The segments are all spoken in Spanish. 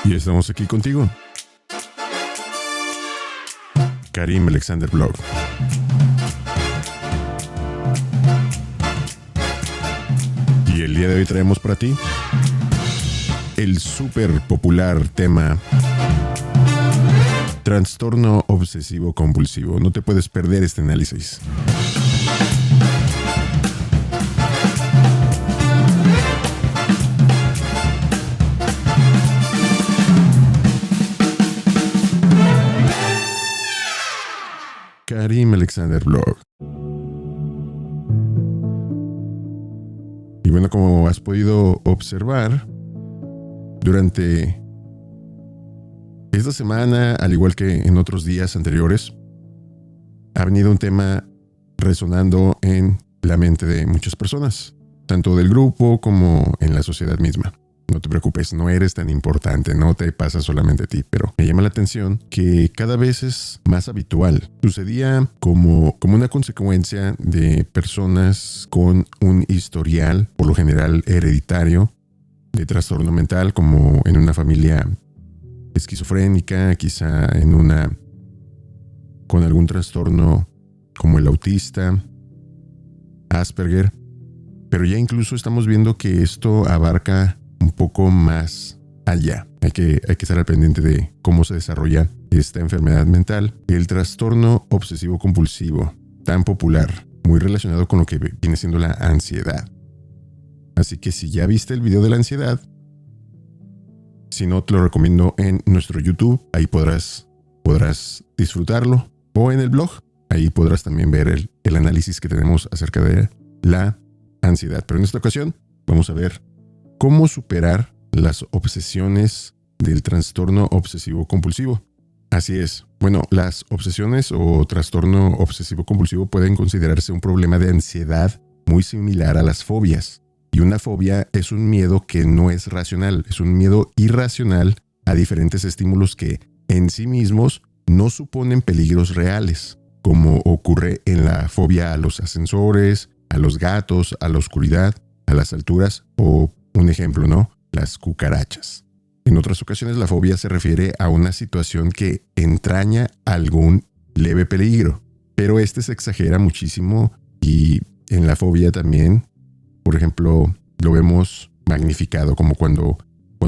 Y estamos aquí contigo, Karim Alexander Blog. Y el día de hoy traemos para ti el súper popular tema trastorno obsesivo compulsivo. No te puedes perder este análisis. Karim Alexander Blog. Y bueno, como has podido observar, durante esta semana, al igual que en otros días anteriores, ha venido un tema resonando en la mente de muchas personas, tanto del grupo como en la sociedad misma. No te preocupes, no eres tan importante, no te pasa solamente a ti, pero me llama la atención que cada vez es más habitual. Sucedía como una consecuencia de personas con un historial, por lo general hereditario, de trastorno mental, como en una familia esquizofrénica, quizá con algún trastorno como el autista, Asperger, pero ya incluso estamos viendo que esto abarca un poco más allá. Hay que estar al pendiente de cómo se desarrolla esta enfermedad mental. El trastorno obsesivo compulsivo, tan popular, muy relacionado con lo que viene siendo la ansiedad. Así que si ya viste el video de la ansiedad, si no, te lo recomiendo en nuestro YouTube. Ahí podrás disfrutarlo. O en el blog. Ahí podrás también ver el análisis que tenemos acerca de la ansiedad. Pero en esta ocasión vamos a ver cómo superar las obsesiones del trastorno obsesivo compulsivo. Así es. Bueno, las obsesiones o trastorno obsesivo compulsivo pueden considerarse un problema de ansiedad muy similar a las fobias. Y una fobia es un miedo que no es racional, es un miedo irracional a diferentes estímulos que en sí mismos no suponen peligros reales, como ocurre en la fobia a los ascensores, a los gatos, a la oscuridad, a las alturas o, un ejemplo, ¿no?, las cucarachas. En otras ocasiones la fobia se refiere a una situación que entraña algún leve peligro, pero este se exagera muchísimo y en la fobia también, por ejemplo, lo vemos magnificado, como cuando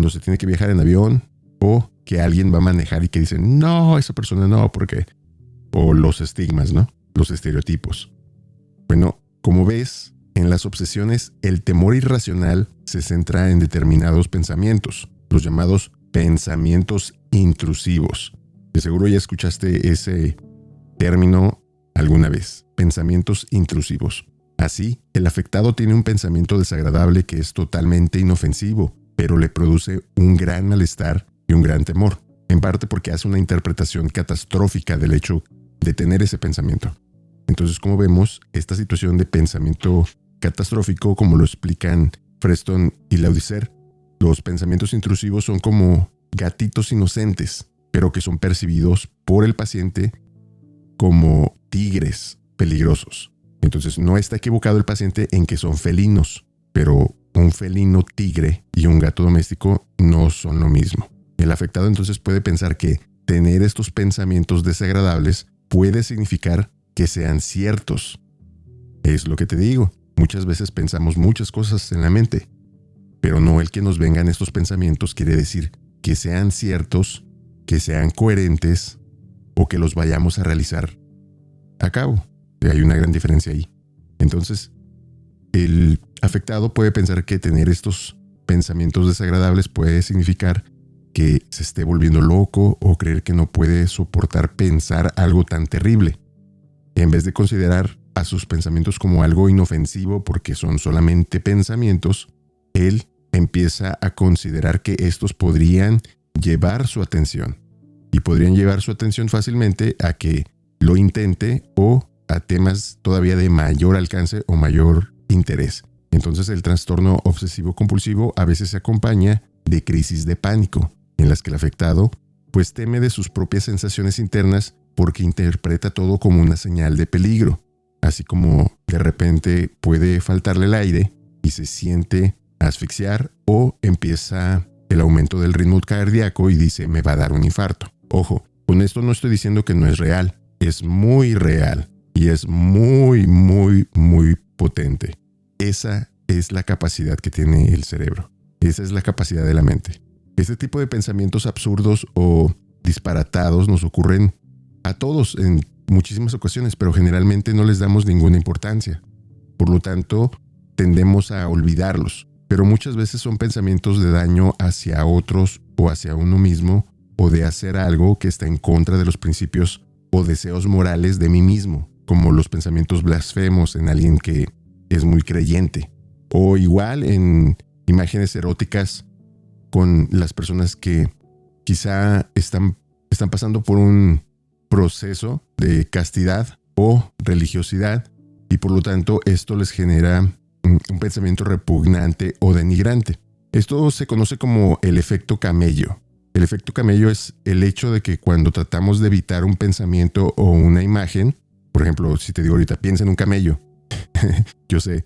se tiene que viajar en avión o que alguien va a manejar y que dicen, no, esa persona no, porque... O los estigmas, ¿no? Los estereotipos. Bueno, como ves, en las obsesiones, el temor irracional se centra en determinados pensamientos, los llamados pensamientos intrusivos. De seguro ya escuchaste ese término alguna vez, pensamientos intrusivos. Así, el afectado tiene un pensamiento desagradable que es totalmente inofensivo, pero le produce un gran malestar y un gran temor, en parte porque hace una interpretación catastrófica del hecho de tener ese pensamiento. Entonces, como vemos, esta situación de pensamiento catastrófico, como lo explican Freston y Laudisser, los pensamientos intrusivos son como gatitos inocentes, pero que son percibidos por el paciente como tigres peligrosos. Entonces, no está equivocado el paciente en que son felinos, pero un felino tigre y un gato doméstico no son lo mismo. El afectado entonces puede pensar que tener estos pensamientos desagradables puede significar que sean ciertos. Es lo que te digo. Muchas veces pensamos muchas cosas en la mente, pero no el que nos vengan estos pensamientos quiere decir que sean ciertos, que sean coherentes o que los vayamos a realizar a cabo. Hay una gran diferencia ahí. Entonces, el afectado puede pensar que tener estos pensamientos desagradables puede significar que se esté volviendo loco o creer que no puede soportar pensar algo tan terrible. En vez de considerar a sus pensamientos como algo inofensivo porque son solamente pensamientos, él empieza a considerar que estos podrían llevar su atención. Y podrían llevar su atención fácilmente a que lo intente o a temas todavía de mayor alcance o mayor interés. Entonces el trastorno obsesivo compulsivo a veces se acompaña de crisis de pánico, en las que el afectado pues teme de sus propias sensaciones internas porque interpreta todo como una señal de peligro, así como de repente puede faltarle el aire y se siente asfixiar o empieza el aumento del ritmo cardíaco y dice, me va a dar un infarto. Ojo, con esto no estoy diciendo que no es real. Es muy real y es muy, muy, muy potente. Esa es la capacidad que tiene el cerebro. Esa es la capacidad de la mente. Este tipo de pensamientos absurdos o disparatados nos ocurren a todos en muchísimas ocasiones, pero generalmente no les damos ninguna importancia. Por lo tanto, tendemos a olvidarlos. Pero muchas veces son pensamientos de daño hacia otros o hacia uno mismo, o de hacer algo que está en contra de los principios o deseos morales de mí mismo, como los pensamientos blasfemos en alguien que es muy creyente, o igual en imágenes eróticas con las personas que quizá están pasando por un proceso de castidad o religiosidad y por lo tanto esto les genera un pensamiento repugnante o denigrante. Esto se conoce como el efecto camello. El efecto camello es el hecho de que cuando tratamos de evitar un pensamiento o una imagen, por ejemplo, si te digo ahorita, piensa en un camello. Yo sé.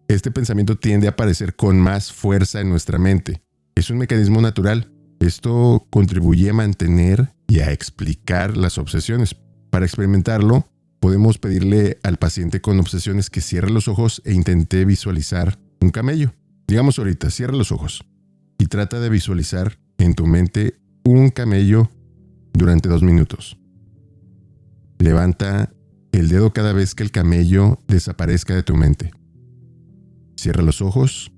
Este pensamiento tiende a aparecer con más fuerza en nuestra mente. Es un mecanismo natural. Esto contribuye a mantener y a explicar las obsesiones. Para experimentarlo, podemos pedirle al paciente con obsesiones que cierre los ojos e intente visualizar un camello. Digamos ahorita, cierra los ojos y trata de visualizar en tu mente un camello durante 2 minutos. Levanta el dedo cada vez que el camello desaparezca de tu mente. Cierra los ojos,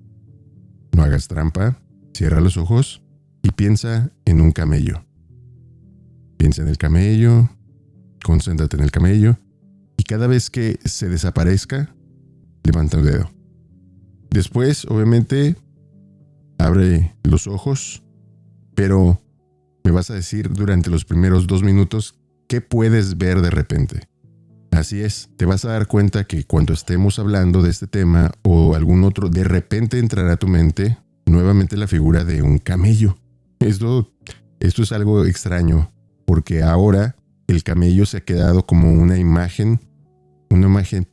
no hagas trampa, cierra los ojos y piensa en un camello. Piensa en el camello, concéntrate en el camello y cada vez que se desaparezca, levanta el dedo. Después, obviamente, abre los ojos, pero me vas a decir durante los primeros 2 minutos qué puedes ver de repente. Así es, te vas a dar cuenta que cuando estemos hablando de este tema o algún otro, de repente entrará a tu mente nuevamente la figura de un camello. Esto es algo extraño, porque ahora el camello se ha quedado como una imagen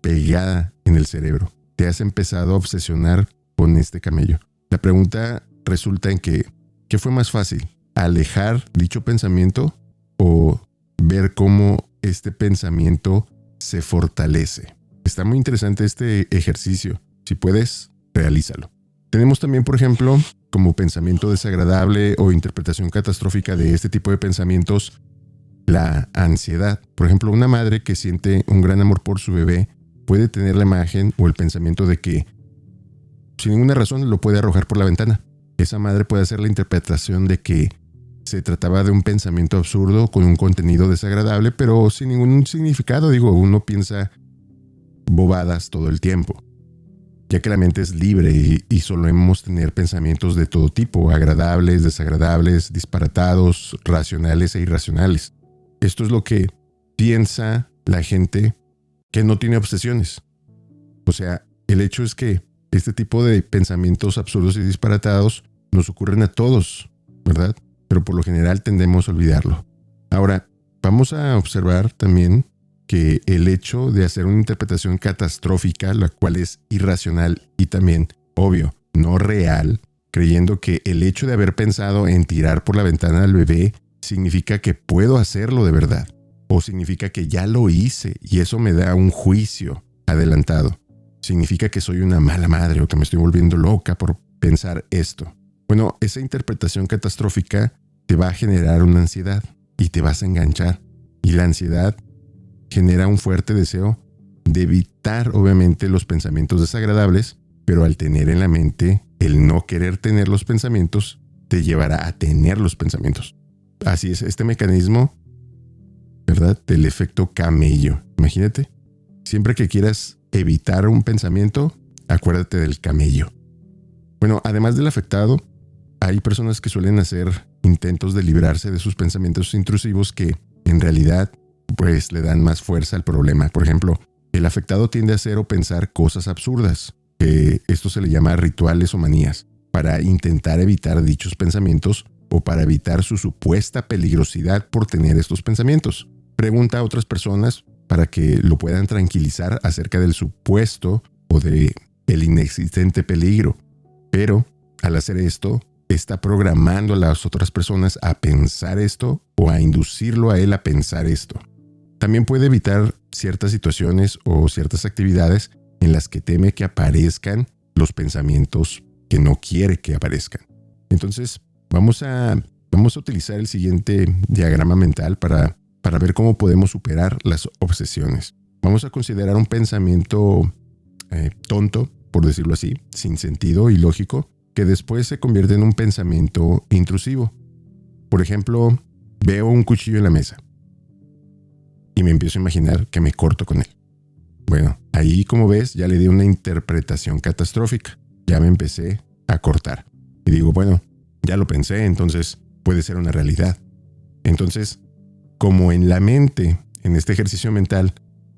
pegada en el cerebro. Te has empezado a obsesionar con este camello. La pregunta resulta en que, ¿qué fue más fácil? ¿Alejar dicho pensamiento o ver cómo este pensamiento se fortalece? Está muy interesante este ejercicio. Si puedes, realízalo. Tenemos también, por ejemplo, como pensamiento desagradable o interpretación catastrófica de este tipo de pensamientos, la ansiedad. Por ejemplo, una madre que siente un gran amor por su bebé puede tener la imagen o el pensamiento de que sin ninguna razón lo puede arrojar por la ventana. Esa madre puede hacer la interpretación de que se trataba de un pensamiento absurdo con un contenido desagradable, pero sin ningún significado. Uno piensa bobadas todo el tiempo, ya que la mente es libre y solemos tener pensamientos de todo tipo, agradables, desagradables, disparatados, racionales e irracionales. Esto es lo que piensa la gente que no tiene obsesiones. O sea, el hecho es que este tipo de pensamientos absurdos y disparatados nos ocurren a todos, ¿verdad? Pero por lo general tendemos a olvidarlo. Ahora, vamos a observar también que el hecho de hacer una interpretación catastrófica, la cual es irracional y también, obvio, no real, creyendo que el hecho de haber pensado en tirar por la ventana al bebé significa que puedo hacerlo de verdad, o significa que ya lo hice y eso me da un juicio adelantado. Significa que soy una mala madre o que me estoy volviendo loca por pensar esto. Bueno, esa interpretación catastrófica te va a generar una ansiedad y te vas a enganchar. Y la ansiedad genera un fuerte deseo de evitar, obviamente, los pensamientos desagradables, pero al tener en la mente el no querer tener los pensamientos, te llevará a tener los pensamientos. Así es, este mecanismo, ¿verdad? Del efecto camello. Imagínate, siempre que quieras evitar un pensamiento, acuérdate del camello. Bueno, además del afectado, hay personas que suelen hacer intentos de librarse de sus pensamientos intrusivos que, en realidad, pues le dan más fuerza al problema. Por ejemplo, el afectado tiende a hacer o pensar cosas absurdas, que esto se le llama rituales o manías, para intentar evitar dichos pensamientos o para evitar su supuesta peligrosidad por tener estos pensamientos. Pregunta a otras personas para que lo puedan tranquilizar acerca del supuesto o del inexistente peligro. Pero, al hacer esto, está programando a las otras personas a pensar esto o a inducirlo a él a pensar esto. También puede evitar ciertas situaciones o ciertas actividades en las que teme que aparezcan los pensamientos que no quiere que aparezcan. Entonces, vamos a utilizar el siguiente diagrama mental para ver cómo podemos superar las obsesiones. Vamos a considerar un pensamiento tonto, por decirlo así, sin sentido y lógico, que después se convierte en un pensamiento intrusivo. Por ejemplo, veo un cuchillo en la mesa y me empiezo a imaginar que me corto con él. Bueno, ahí, como ves, ya le di una interpretación catastrófica. Ya me empecé a cortar. Y digo, bueno, ya lo pensé, entonces puede ser una realidad. Entonces, como en la mente, en este ejercicio mental,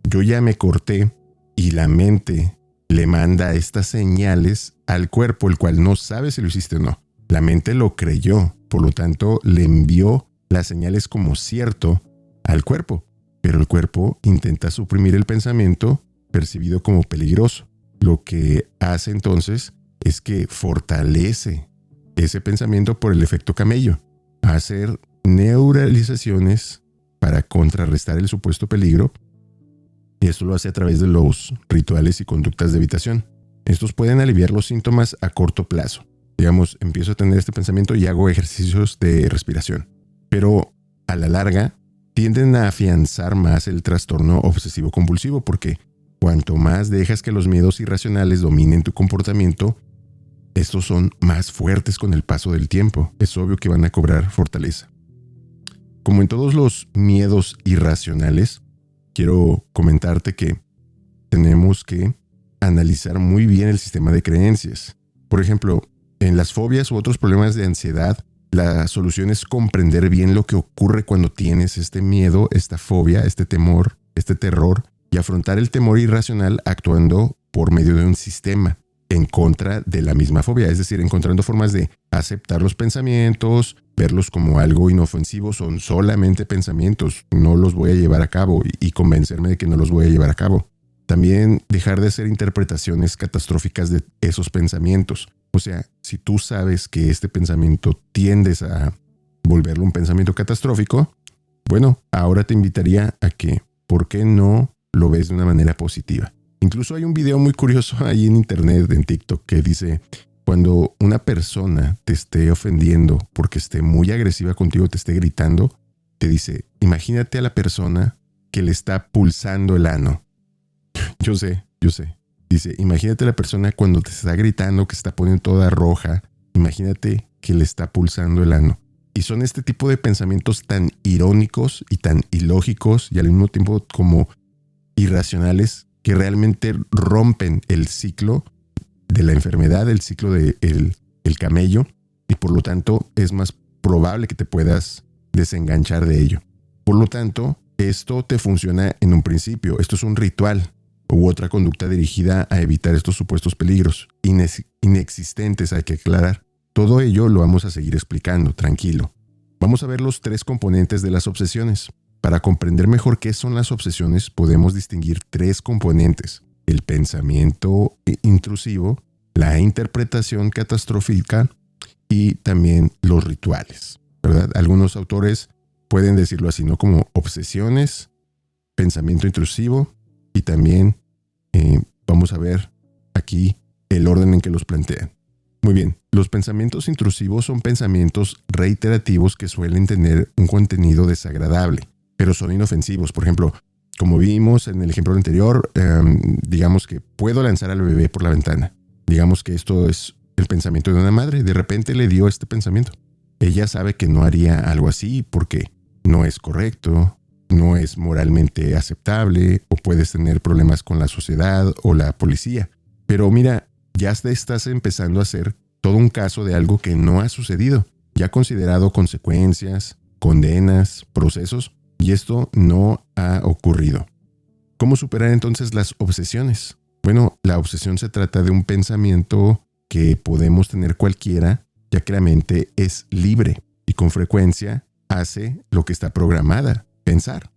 yo ya me corté y la mente le manda estas señales al cuerpo, el cual no sabe si lo hiciste o no. La mente lo creyó, por lo tanto le envió las señales como cierto al cuerpo, pero el cuerpo intenta suprimir el pensamiento percibido como peligroso. Lo que hace entonces es que fortalece ese pensamiento por el efecto camello, a hacer neuralizaciones para contrarrestar el supuesto peligro. Y esto lo hace a través de los rituales y conductas de evitación. Estos pueden aliviar los síntomas a corto plazo. Digamos, empiezo a tener este pensamiento y hago ejercicios de respiración. Pero a la larga tienden a afianzar más el trastorno obsesivo-compulsivo porque cuanto más dejas que los miedos irracionales dominen tu comportamiento, estos son más fuertes con el paso del tiempo. Es obvio que van a cobrar fortaleza. Como en todos los miedos irracionales, quiero comentarte que tenemos que analizar muy bien el sistema de creencias. Por ejemplo, en las fobias u otros problemas de ansiedad, la solución es comprender bien lo que ocurre cuando tienes este miedo, esta fobia, este temor, este terror, y afrontar el temor irracional actuando por medio de un sistema en contra de la misma fobia, es decir, encontrando formas de aceptar los pensamientos, verlos como algo inofensivo, son solamente pensamientos, no los voy a llevar a cabo y convencerme de que no los voy a llevar a cabo. También dejar de hacer interpretaciones catastróficas de esos pensamientos. O sea, si tú sabes que este pensamiento tiendes a volverlo un pensamiento catastrófico, bueno, ahora te invitaría a que, ¿por qué no lo ves de una manera positiva? Incluso hay un video muy curioso ahí en internet, en TikTok, que dice, cuando una persona te esté ofendiendo porque esté muy agresiva contigo, te esté gritando, te dice, imagínate a la persona que le está pulsando el ano. Yo sé. Dice, imagínate a la persona cuando te está gritando, que se está poniendo toda roja, imagínate que le está pulsando el ano. Y son este tipo de pensamientos tan irónicos y tan ilógicos y al mismo tiempo como irracionales que realmente rompen el ciclo de la enfermedad, el ciclo del camello, y por lo tanto es más probable que te puedas desenganchar de ello. Por lo tanto, esto te funciona en un principio. Esto es un ritual u otra conducta dirigida a evitar estos supuestos peligros inexistentes, hay que aclarar. Todo ello lo vamos a seguir explicando, tranquilo. Vamos a ver los 3 componentes de las obsesiones. Para comprender mejor qué son las obsesiones, podemos distinguir 3 componentes: el pensamiento intrusivo, la interpretación catastrófica y también los rituales, ¿verdad? Algunos autores pueden decirlo así, ¿no? Como obsesiones, pensamiento intrusivo y también vamos a ver aquí el orden en que los plantean. Muy bien, los pensamientos intrusivos son pensamientos reiterativos que suelen tener un contenido desagradable, pero son inofensivos. Por ejemplo, como vimos en el ejemplo anterior, digamos que puedo lanzar al bebé por la ventana. Digamos que esto es el pensamiento de una madre. De repente le dio este pensamiento. Ella sabe que no haría algo así porque no es correcto, no es moralmente aceptable o puedes tener problemas con la sociedad o la policía. Pero mira, ya te estás empezando a hacer todo un caso de algo que no ha sucedido. Ya ha considerado consecuencias, condenas, procesos, y esto no ha ocurrido. ¿Cómo superar entonces las obsesiones? Bueno, la obsesión se trata de un pensamiento que podemos tener cualquiera, ya que la mente es libre y con frecuencia hace lo que está programada, pensar.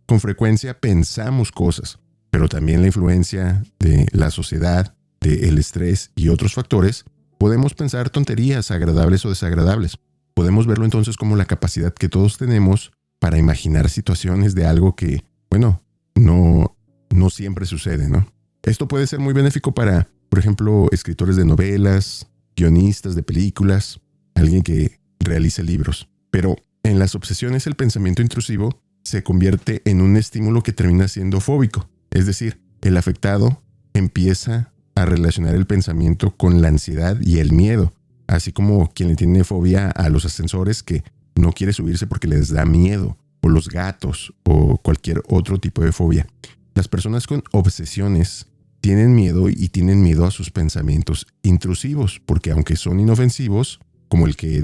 Con frecuencia pensamos cosas, pero también la influencia de la sociedad, del estrés y otros factores Podemos pensar tonterías agradables o desagradables. Podemos verlo entonces como la capacidad que todos tenemos para imaginar situaciones de algo que, bueno, no siempre sucede, ¿no? Esto puede ser muy benéfico para, por ejemplo, escritores de novelas, guionistas de películas, alguien que realice libros. Pero en las obsesiones el pensamiento intrusivo se convierte en un estímulo que termina siendo fóbico. Es decir, el afectado empieza a relacionar el pensamiento con la ansiedad y el miedo, así como quien le tiene fobia a los ascensores que no quiere subirse porque les da miedo, o los gatos, o cualquier otro tipo de fobia. Las personas con obsesiones tienen miedo y tienen miedo a sus pensamientos intrusivos, porque aunque son inofensivos, como el que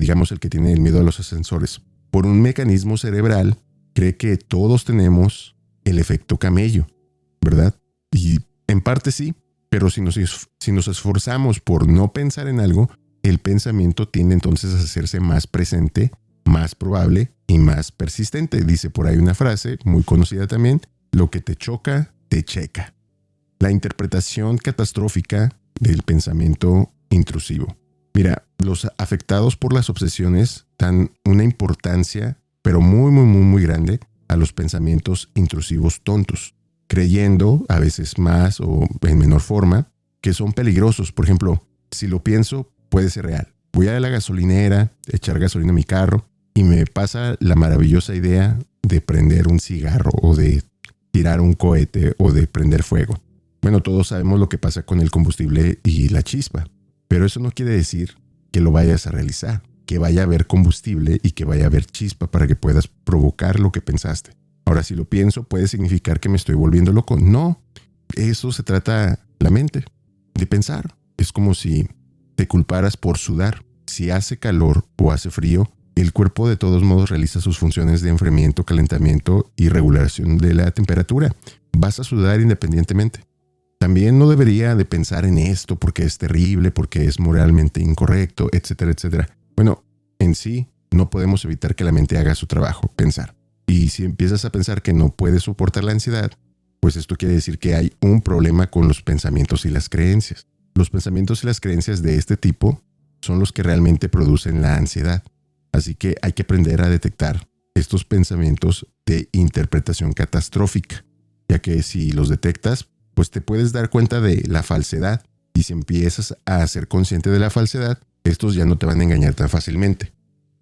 tiene el miedo a los ascensores, por un mecanismo cerebral, cree que todos tenemos el efecto camello, ¿verdad? Y en parte sí, pero si nos esforzamos por no pensar en algo, el pensamiento tiende entonces a hacerse más presente, más probable y más persistente. Dice por ahí una frase muy conocida también: lo que te choca, te checa. La interpretación catastrófica del pensamiento intrusivo. Mira, los afectados por las obsesiones dan una importancia, pero muy grande, a los pensamientos intrusivos tontos, creyendo, a veces más o en menor forma, que son peligrosos. Por ejemplo, si lo pienso, puede ser real. Voy a la gasolinera, echar gasolina a mi carro, y me pasa la maravillosa idea de prender un cigarro o de tirar un cohete o de prender fuego. Bueno, todos sabemos lo que pasa con el combustible y la chispa, pero eso no quiere decir que lo vayas a realizar, que vaya a haber combustible y que vaya a haber chispa para que puedas provocar lo que pensaste. Ahora, si lo pienso, ¿puede significar que me estoy volviendo loco? No, eso se trata la mente, de pensar. Es como si te culparas por sudar. Si hace calor o hace frío, el cuerpo de todos modos realiza sus funciones de enfriamiento, calentamiento y regulación de la temperatura. Vas a sudar independientemente. También no debería de pensar en esto porque es terrible, porque es moralmente incorrecto, etcétera, etcétera. Bueno, en sí no podemos evitar que la mente haga su trabajo, pensar. Y si empiezas a pensar que no puedes soportar la ansiedad, pues esto quiere decir que hay un problema con los pensamientos y las creencias. Los pensamientos y las creencias de este tipo son los que realmente producen la ansiedad. Así que hay que aprender a detectar estos pensamientos de interpretación catastrófica, ya que si los detectas, pues te puedes dar cuenta de la falsedad. Y si empiezas a ser consciente de la falsedad, estos ya no te van a engañar tan fácilmente.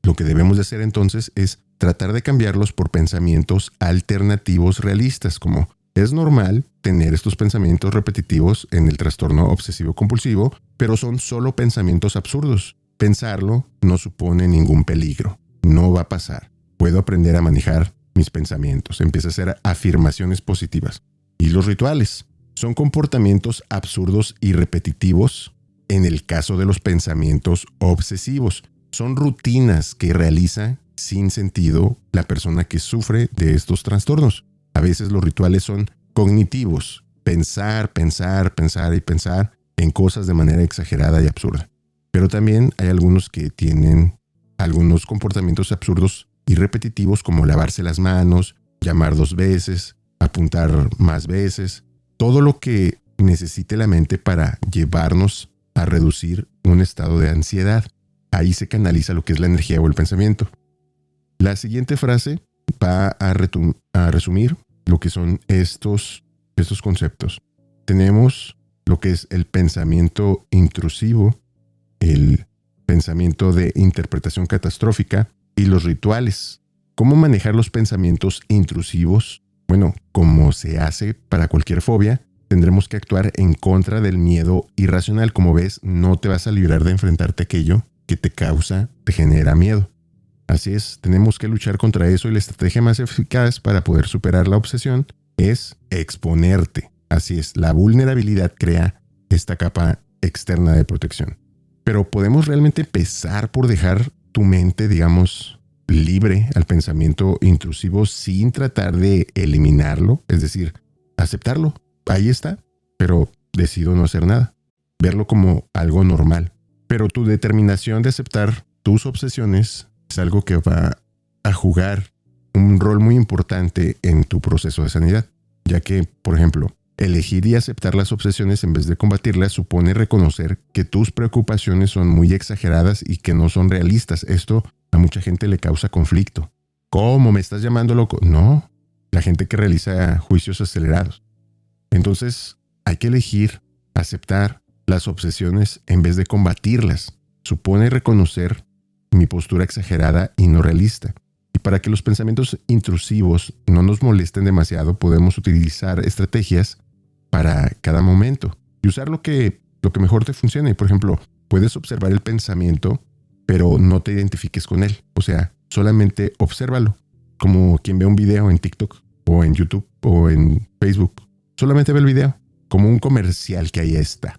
Lo que debemos de hacer entonces es tratar de cambiarlos por pensamientos alternativos realistas, como es normal tener estos pensamientos repetitivos en el trastorno obsesivo-compulsivo, pero son solo pensamientos absurdos. Pensarlo no supone ningún peligro. No va a pasar. Puedo aprender a manejar mis pensamientos. Empieza a hacer afirmaciones positivas. Y los rituales son comportamientos absurdos y repetitivos en el caso de los pensamientos obsesivos. Son rutinas que realiza sin sentido la persona que sufre de estos trastornos. A veces los rituales son cognitivos. Pensar y pensar en cosas de manera exagerada y absurda. Pero también hay algunos que tienen algunos comportamientos absurdos y repetitivos, como lavarse las manos, llamar 2 veces, apuntar más veces. Todo lo que necesite la mente para llevarnos a reducir un estado de ansiedad. Ahí se canaliza lo que es la energía o el pensamiento. La siguiente frase va a resumir lo que son estos conceptos. Tenemos lo que es el pensamiento intrusivo, el pensamiento de interpretación catastrófica y los rituales. ¿Cómo manejar los pensamientos intrusivos? Bueno, como se hace para cualquier fobia, tendremos que actuar en contra del miedo irracional. Como ves, no te vas a librar de enfrentarte a aquello que te genera miedo. Así es, tenemos que luchar contra eso, y la estrategia más eficaz para poder superar la obsesión es exponerte. Así es, la vulnerabilidad crea esta capa externa de protección. Pero podemos realmente empezar por dejar tu mente, libre al pensamiento intrusivo sin tratar de eliminarlo, es decir, aceptarlo. Ahí está, pero decido no hacer nada, verlo como algo normal. Pero tu determinación de aceptar tus obsesiones es algo que va a jugar un rol muy importante en tu proceso de sanidad, ya que, por ejemplo, Elegir y aceptar las obsesiones en vez de combatirlas supone reconocer que tus preocupaciones son muy exageradas y que no son realistas. Esto a mucha gente le causa conflicto. ¿Cómo? ¿Me estás llamando loco? No, la gente que realiza juicios acelerados. Entonces, hay que elegir, aceptar las obsesiones en vez de combatirlas. Supone reconocer mi postura exagerada y no realista. Y para que los pensamientos intrusivos no nos molesten demasiado, podemos utilizar estrategias para cada momento y usar lo que mejor te funcione. Por ejemplo, puedes observar el pensamiento, pero no te identifiques con él. O sea, solamente obsérvalo, como quien ve un video en TikTok o en YouTube o en Facebook. Solamente ve el video, como un comercial que ahí está.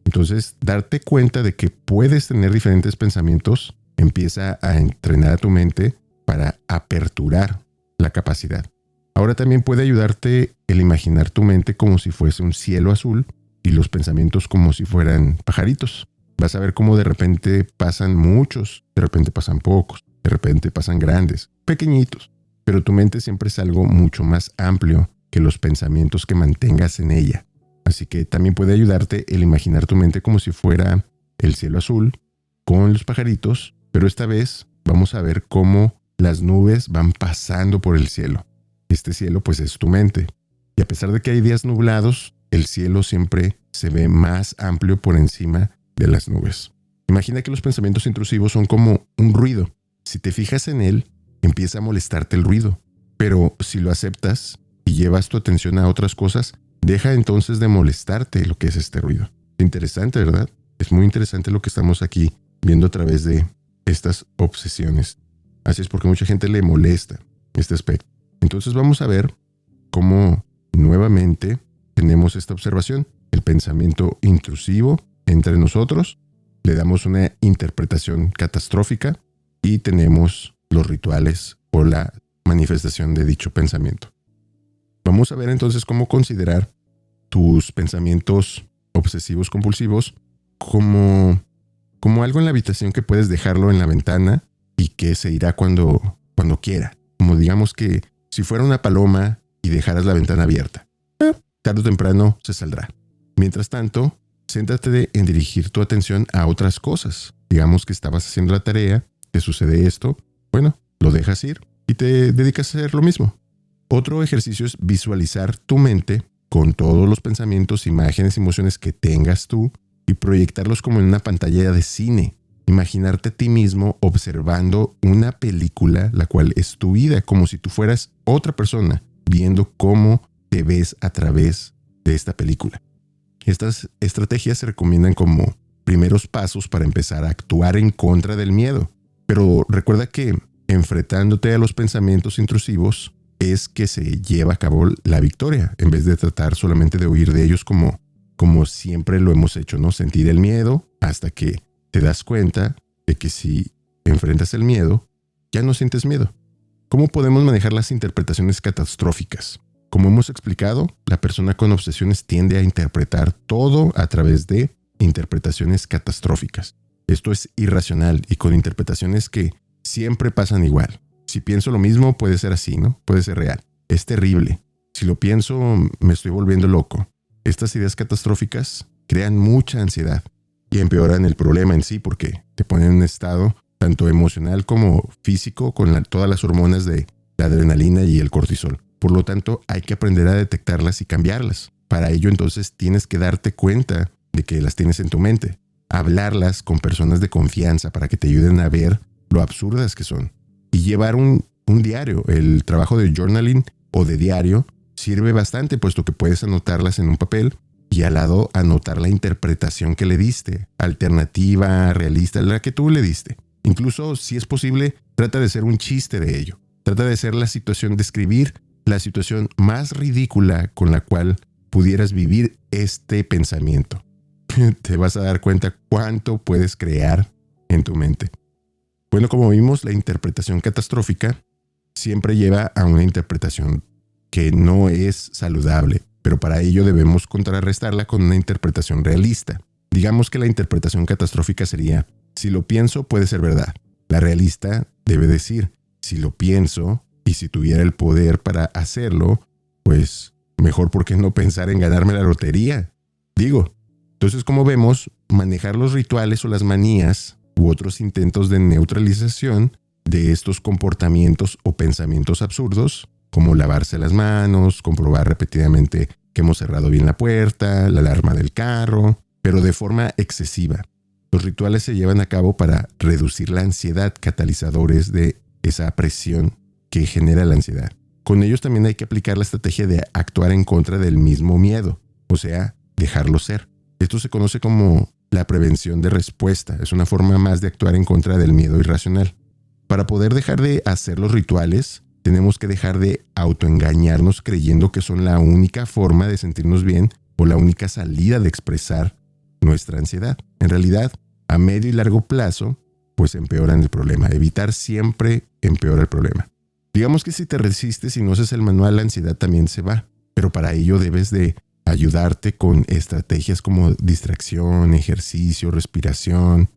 Entonces, darte cuenta de que puedes tener diferentes pensamientos empieza a entrenar a tu mente para aperturar la capacidad. Ahora también puede ayudarte el imaginar tu mente como si fuese un cielo azul y los pensamientos como si fueran pajaritos. Vas a ver cómo de repente pasan muchos, de repente pasan pocos, de repente pasan grandes, pequeñitos. Pero tu mente siempre es algo mucho más amplio que los pensamientos que mantengas en ella. Así que también puede ayudarte el imaginar tu mente como si fuera el cielo azul con los pajaritos, pero esta vez vamos a ver cómo las nubes van pasando por el cielo. Este cielo pues es tu mente. Y a pesar de que hay días nublados, el cielo siempre se ve más amplio por encima de las nubes. Imagina que los pensamientos intrusivos son como un ruido. Si te fijas en él, empieza a molestarte el ruido. Pero si lo aceptas y llevas tu atención a otras cosas, deja entonces de molestarte lo que es este ruido. Interesante, ¿verdad? Es muy interesante lo que estamos aquí viendo a través de estas obsesiones. Así es porque mucha gente le molesta este aspecto. Entonces vamos a ver cómo nuevamente tenemos esta observación. El pensamiento intrusivo entre nosotros, le damos una interpretación catastrófica y tenemos los rituales o la manifestación de dicho pensamiento. Vamos a ver entonces cómo considerar tus pensamientos obsesivos compulsivos como algo en la habitación que puedes dejarlo en la ventana y que se irá cuando quiera. Como digamos que si fuera una paloma y dejaras la ventana abierta, tarde o temprano se saldrá. Mientras tanto, céntrate en dirigir tu atención a otras cosas. Digamos que estabas haciendo la tarea, te sucede esto, bueno, lo dejas ir y te dedicas a hacer lo mismo. Otro ejercicio es visualizar tu mente con todos los pensamientos, imágenes, emociones que tengas tú y proyectarlos como en una pantalla de cine. Imaginarte a ti mismo observando una película, la cual es tu vida, como si tú fueras otra persona, viendo cómo te ves a través de esta película. Estas estrategias se recomiendan como primeros pasos para empezar a actuar en contra del miedo. Pero recuerda que enfrentándote a los pensamientos intrusivos es que se lleva a cabo la victoria, en vez de tratar solamente de huir de ellos como siempre lo hemos hecho, ¿no? Sentir el miedo hasta que te das cuenta de que si enfrentas el miedo, ya no sientes miedo. ¿Cómo podemos manejar las interpretaciones catastróficas? Como hemos explicado, la persona con obsesiones tiende a interpretar todo a través de interpretaciones catastróficas. Esto es irracional y con interpretaciones que siempre pasan igual. Si pienso lo mismo, puede ser así, ¿no? Puede ser real. Es terrible. Si lo pienso, me estoy volviendo loco. Estas ideas catastróficas crean mucha ansiedad y empeoran el problema en sí porque te ponen en un estado tanto emocional como físico con todas las hormonas de la adrenalina y el cortisol. Por lo tanto, hay que aprender a detectarlas y cambiarlas. Para ello, entonces, tienes que darte cuenta de que las tienes en tu mente. Hablarlas con personas de confianza para que te ayuden a ver lo absurdas que son. Y llevar un diario. El trabajo de journaling o de diario sirve bastante, puesto que puedes anotarlas en un papel y al lado anotar la interpretación que le diste, alternativa, realista, la que tú le diste. Incluso, si es posible, trata de hacer un chiste de ello. Trata de hacer la situación, describir la situación más ridícula con la cual pudieras vivir este pensamiento. Te vas a dar cuenta cuánto puedes crear en tu mente. Bueno, como vimos, la interpretación catastrófica siempre lleva a una interpretación que no es saludable, pero para ello debemos contrarrestarla con una interpretación realista. Digamos que la interpretación catastrófica sería: si lo pienso, puede ser verdad. La realista debe decir: si lo pienso y si tuviera el poder para hacerlo, pues Mejor, ¿por qué no pensar en ganarme la lotería? Digo, entonces, como vemos, manejar los rituales o las manías u otros intentos de neutralización de estos comportamientos o pensamientos absurdos, como lavarse las manos, comprobar repetidamente que hemos cerrado bien la puerta, la alarma del carro, pero de forma excesiva. Los rituales se llevan a cabo para reducir la ansiedad, catalizadores de esa presión que genera la ansiedad. Con ellos también hay que aplicar la estrategia de actuar en contra del mismo miedo, o sea, dejarlo ser. Esto se conoce como la prevención de respuesta. Es una forma más de actuar en contra del miedo irracional. Para poder dejar de hacer los rituales, tenemos que dejar de autoengañarnos creyendo que son la única forma de sentirnos bien o la única salida de expresar nuestra ansiedad. En realidad, a medio y largo plazo, pues empeoran el problema. Evitar siempre empeora el problema. Digamos que si te resistes y no haces el manual, la ansiedad también se va. Pero para ello debes de ayudarte con estrategias como distracción, ejercicio, respiración.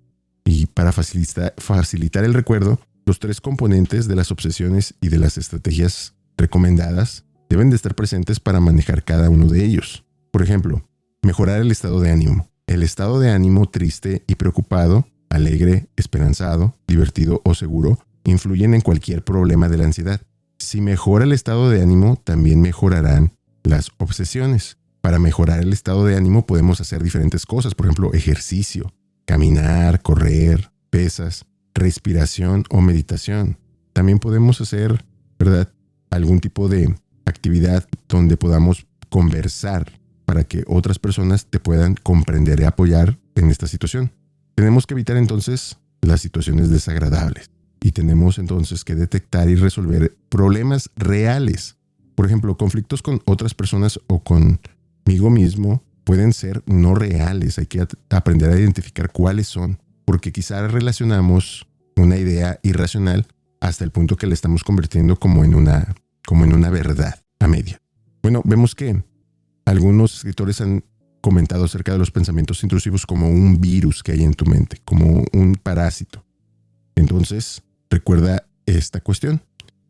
Y para facilitar el recuerdo, los 3 componentes de las obsesiones y de las estrategias recomendadas deben de estar presentes para manejar cada uno de ellos. Por ejemplo, mejorar el estado de ánimo. El estado de ánimo triste y preocupado, alegre, esperanzado, divertido o seguro influyen en cualquier problema de la ansiedad. Si mejora el estado de ánimo, también mejorarán las obsesiones. Para mejorar el estado de ánimo podemos hacer diferentes cosas, por ejemplo, ejercicio, caminar, correr, pesas, respiración o meditación. También podemos hacer, ¿verdad?, algún tipo de actividad donde podamos conversar para que otras personas te puedan comprender y apoyar en esta situación. Tenemos que evitar entonces las situaciones desagradables y tenemos entonces que detectar y resolver problemas reales. Por ejemplo, conflictos con otras personas o conmigo mismo pueden ser no reales. Hay que aprender a identificar cuáles son, porque quizás relacionamos una idea irracional hasta el punto que la estamos convirtiendo como en una verdad a media. Bueno, vemos que algunos escritores han comentado acerca de los pensamientos intrusivos como un virus que hay en tu mente, como un parásito. Entonces, recuerda esta cuestión.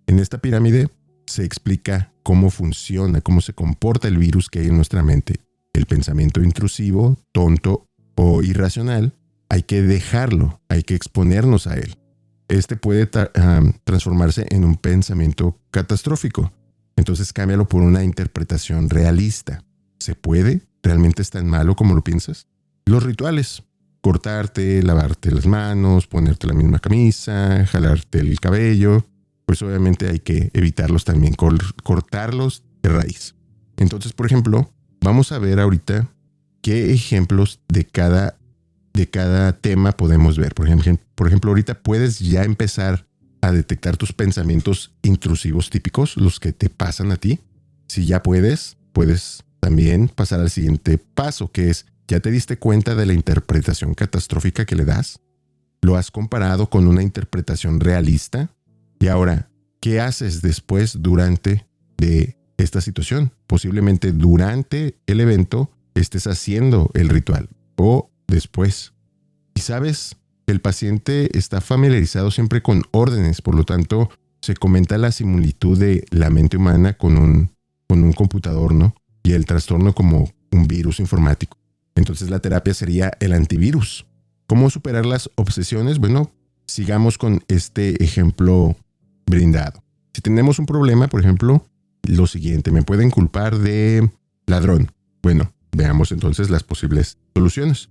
En esta pirámide se explica cómo funciona, cómo se comporta el virus que hay en nuestra mente. El pensamiento intrusivo, tonto o irracional, hay que dejarlo, hay que exponernos a él. Este puede transformarse en un pensamiento catastrófico. Entonces cámbialo por una interpretación realista. ¿Se puede? ¿Realmente es tan malo como lo piensas? Los rituales. Cortarte, lavarte las manos, ponerte la misma camisa, jalarte el cabello. Pues obviamente hay que evitarlos también, cortarlos de raíz. Entonces, por ejemplo, vamos a ver ahorita qué ejemplos de cada tema podemos ver. Por ejemplo, ahorita puedes ya empezar a detectar tus pensamientos intrusivos típicos, los que te pasan a ti. Si ya puedes también pasar al siguiente paso, que es, ¿ya te diste cuenta de la interpretación catastrófica que le das? ¿Lo has comparado con una interpretación realista? Y ahora, ¿qué haces después durante de esta situación? Posiblemente durante el evento estés haciendo el ritual o después. Y sabes, el paciente está familiarizado siempre con órdenes, por lo tanto, se comenta la similitud de la mente humana con un computador, ¿no? Y el trastorno como un virus informático. Entonces la terapia sería el antivirus. ¿Cómo superar las obsesiones? Bueno, sigamos con este ejemplo brindado. Si tenemos un problema, por ejemplo, lo siguiente, me pueden culpar de ladrón. Bueno, veamos entonces las posibles soluciones.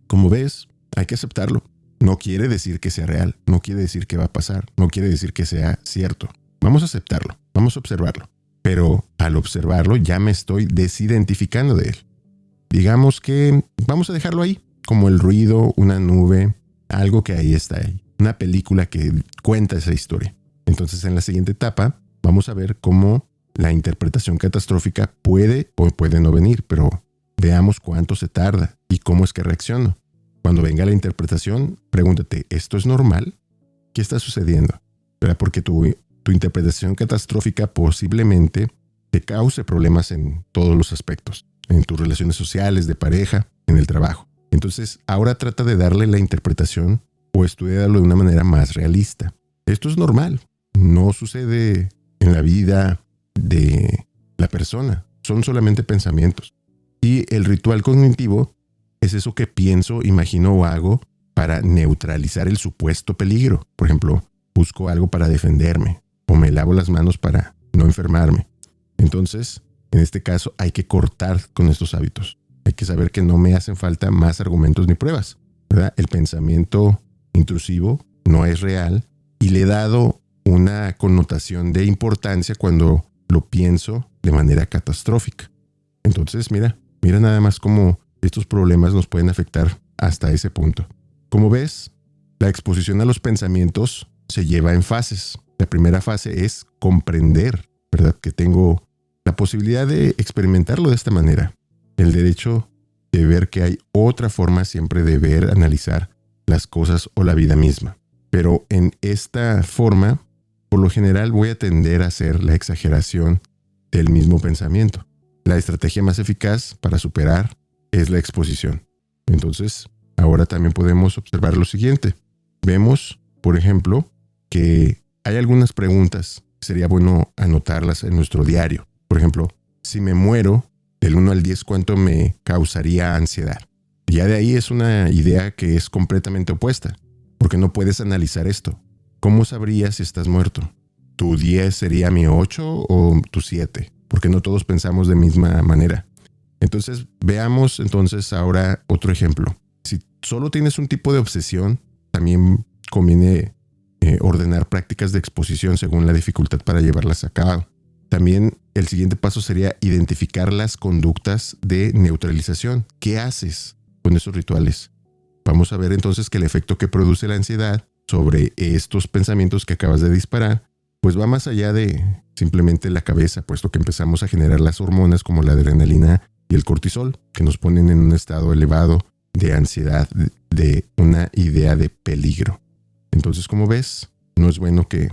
Como ves, hay que aceptarlo. No quiere decir que sea real, no quiere decir que va a pasar, no quiere decir que sea cierto. Vamos a aceptarlo, vamos a observarlo. Pero al observarlo ya me estoy desidentificando de él. Digamos que vamos a dejarlo ahí, como el ruido, una nube, algo que ahí está ahí. Una película que cuenta esa historia. Entonces en la siguiente etapa vamos a ver cómo la interpretación catastrófica puede o puede no venir, pero veamos cuánto se tarda y cómo es que reacciono. Cuando venga la interpretación, pregúntate, ¿esto es normal? ¿Qué está sucediendo? ¿Verdad? Porque tu interpretación catastrófica posiblemente te cause problemas en todos los aspectos, en tus relaciones sociales, de pareja, en el trabajo. Entonces, ahora trata de darle la interpretación o estudiarlo de una manera más realista. Esto es normal, no sucede en la vida de la persona. Son solamente pensamientos. Y el ritual cognitivo es eso que pienso, imagino o hago para neutralizar el supuesto peligro. Por ejemplo, busco algo para defenderme o me lavo las manos para no enfermarme. Entonces, en este caso, hay que cortar con estos hábitos. Hay que saber que no me hacen falta más argumentos ni pruebas, ¿verdad? El pensamiento intrusivo no es real y le he dado una connotación de importancia cuando lo pienso de manera catastrófica. Entonces, mira nada más cómo estos problemas nos pueden afectar hasta ese punto. Como ves, la exposición a los pensamientos se lleva en fases. La primera fase es comprender, ¿verdad? Que tengo la posibilidad de experimentarlo de esta manera. El derecho de ver que hay otra forma siempre de ver, analizar las cosas o la vida misma. Pero en esta forma, por lo general voy a tender a hacer la exageración del mismo pensamiento. La estrategia más eficaz para superar es la exposición. Entonces, ahora también podemos observar lo siguiente. Vemos, por ejemplo, que hay algunas preguntas. Sería bueno anotarlas en nuestro diario. Por ejemplo, si me muero, del 1 al 10, ¿cuánto me causaría ansiedad? Ya de ahí es una idea que es completamente opuesta, porque no puedes analizar esto. ¿Cómo sabrías si estás muerto? ¿Tu 10 sería mi 8 o tu 7? Porque no todos pensamos de misma manera. Entonces, veamos entonces ahora otro ejemplo. Si solo tienes un tipo de obsesión, también conviene ordenar prácticas de exposición según la dificultad para llevarlas a cabo. También el siguiente paso sería identificar las conductas de neutralización. ¿Qué haces con esos rituales? Vamos a ver entonces que el efecto que produce la ansiedad sobre estos pensamientos que acabas de disparar, pues va más allá de simplemente la cabeza, puesto que empezamos a generar las hormonas como la adrenalina y el cortisol, que nos ponen en un estado elevado de ansiedad, de una idea de peligro. Entonces, como ves, no es bueno que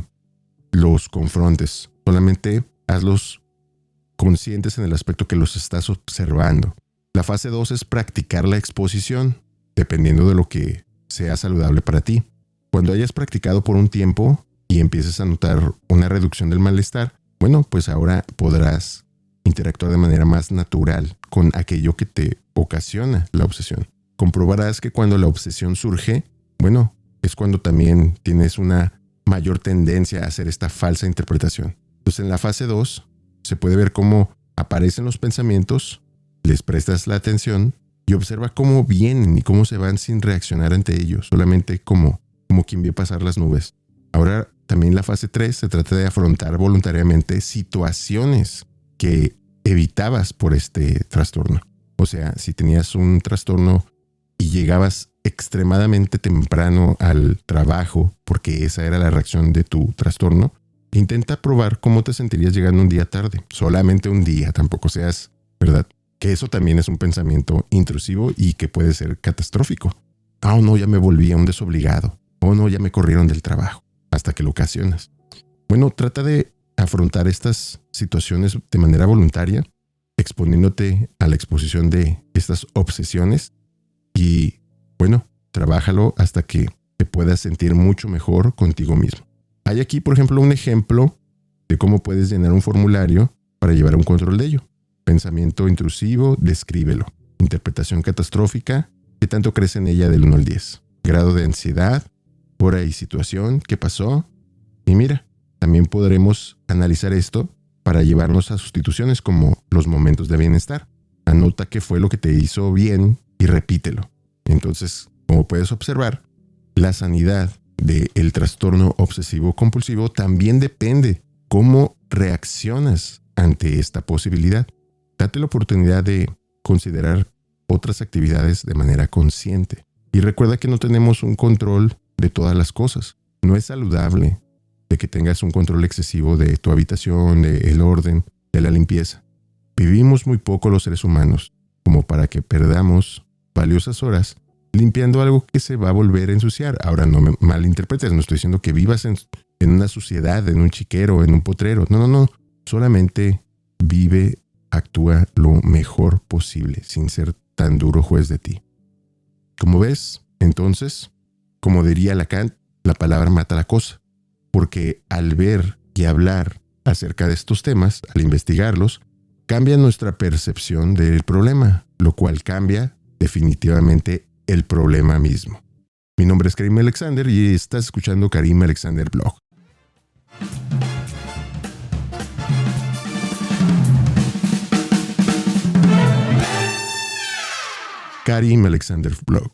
los confrontes, solamente hazlos conscientes en el aspecto que los estás observando. La fase 2 es practicar la exposición, dependiendo de lo que sea saludable para ti. Cuando hayas practicado por un tiempo y empieces a notar una reducción del malestar, bueno, pues ahora podrás interactuar de manera más natural con aquello que te ocasiona la obsesión. Comprobarás que cuando la obsesión surge, bueno, es cuando también tienes una mayor tendencia a hacer esta falsa interpretación. Entonces, en la fase 2 se puede ver cómo aparecen los pensamientos, les prestas la atención y observa cómo vienen y cómo se van sin reaccionar ante ellos, solamente como quien ve pasar las nubes. Ahora, también la fase 3 se trata de afrontar voluntariamente situaciones que evitabas por este trastorno. O sea, si tenías un trastorno y llegabas extremadamente temprano al trabajo, porque esa era la reacción de tu trastorno, intenta probar cómo te sentirías llegando un día tarde. Solamente un día, tampoco seas, ¿verdad? Que eso también es un pensamiento intrusivo y que puede ser catastrófico. Oh, no, ya me volví un desobligado. Oh, no, ya me corrieron del trabajo. Hasta que lo ocasionas. Bueno, trata de afrontar estas situaciones de manera voluntaria, exponiéndote a la exposición de estas obsesiones y, bueno, trabájalo hasta que te puedas sentir mucho mejor contigo mismo. Hay aquí, por ejemplo, un ejemplo de cómo puedes llenar un formulario para llevar un control de ello. Pensamiento intrusivo, descríbelo. Interpretación catastrófica, ¿qué tanto crees en ella del 1 al 10? Grado de ansiedad, hora y situación, ¿qué pasó? Y mira, también podremos analizar esto para llevarnos a sustituciones como los momentos de bienestar. Anota qué fue lo que te hizo bien y repítelo. Entonces, como puedes observar, la sanidad del trastorno obsesivo compulsivo también depende cómo reaccionas ante esta posibilidad. Date la oportunidad de considerar otras actividades de manera consciente. Y recuerda que no tenemos un control de todas las cosas. No es saludable de que tengas un control excesivo de tu habitación, del orden, de la limpieza. Vivimos muy poco los seres humanos como para que perdamos valiosas horas limpiando algo que se va a volver a ensuciar. Ahora, no me malinterpretes, no estoy diciendo que vivas en una suciedad, en un chiquero, en un potrero. No. Solamente vive, actúa lo mejor posible, sin ser tan duro juez de ti. Como ves, entonces, como diría Lacan, la palabra mata la cosa. Porque al ver y hablar acerca de estos temas, al investigarlos, cambia nuestra percepción del problema, lo cual cambia definitivamente el problema mismo. Mi nombre es Karim Alexander y estás escuchando Karim Alexander Blog. Karim Alexander Blog.